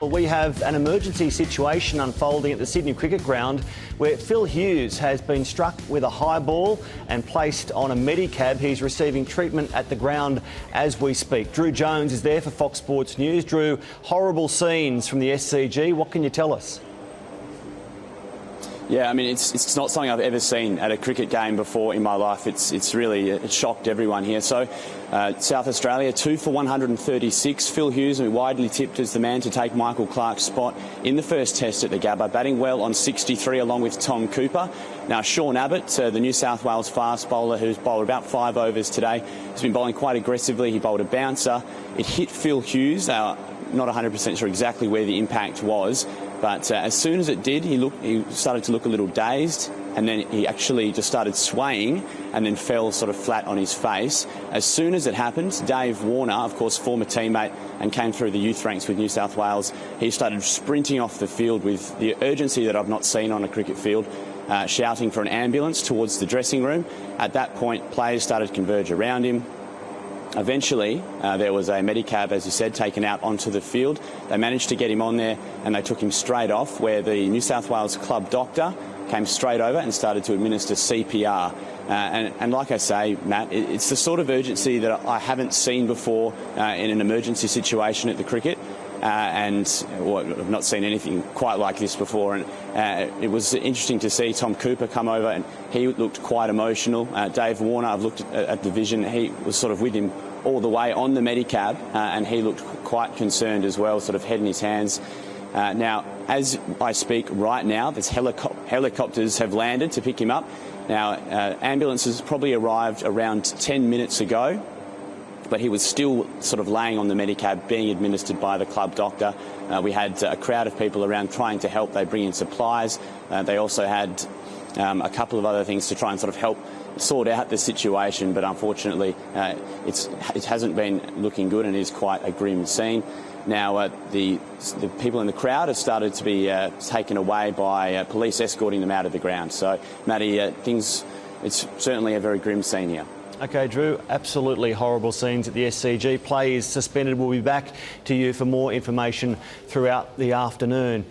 Well, we have an emergency situation unfolding at the Sydney Cricket Ground where Phil Hughes has been struck with a high ball and placed on a medicab. He's receiving treatment at the ground as we speak. Drew Jones is there for Fox Sports News. Drew, horrible scenes from the SCG. What can you tell us? Yeah, I mean, it's not something I've ever seen at a cricket game before in my life. It shocked everyone here. So, South Australia, 2 for 136. Phil Hughes, widely tipped as the man to take Michael Clarke's spot in the first test at the Gabba, batting well on 63 along with Tom Cooper. Now, Sean Abbott, the New South Wales fast bowler who's bowled about 5 overs today, has been bowling quite aggressively. He bowled a bouncer. It hit Phil Hughes. Not 100% sure exactly where the impact was, but as soon as it did, he started to look a little dazed, and then he actually just started swaying and then fell sort of flat on his face. As soon as it happened, Dave Warner, of course, former teammate and came through the youth ranks with New South Wales, he started sprinting off the field with the urgency that I've not seen on a cricket field, shouting for an ambulance towards the dressing room. At that point, players started to converge around him. Eventually, there was a medicab, as you said, taken out onto the field. They managed to get him on there and they took him straight off, where the New South Wales club doctor came straight over and started to administer CPR. And like I say, Matt, it's the sort of urgency that I haven't seen before in an emergency situation at the cricket. I've not seen anything quite like this before, and it was interesting to see Tom Cooper come over, and he looked quite emotional. Dave Warner, I've looked at the vision, he was sort of with him all the way on the medicab, and he looked quite concerned as well, sort of head in his hands. Now, as I speak right now, there's helicopters have landed to pick him up. Now, ambulances probably arrived around 10 minutes ago, but he was still sort of laying on the medicab being administered by the club doctor. We had a crowd of people around trying to help. They bring in supplies. They also had a couple of other things to try and sort of help sort out the situation, but unfortunately it hasn't been looking good and is quite a grim scene. Now, the people in the crowd have started to be taken away by police escorting them out of the ground. So, Matty, it's certainly a very grim scene here. OK, Drew, absolutely horrible scenes at the SCG. Play is suspended. We'll be back to you for more information throughout the afternoon.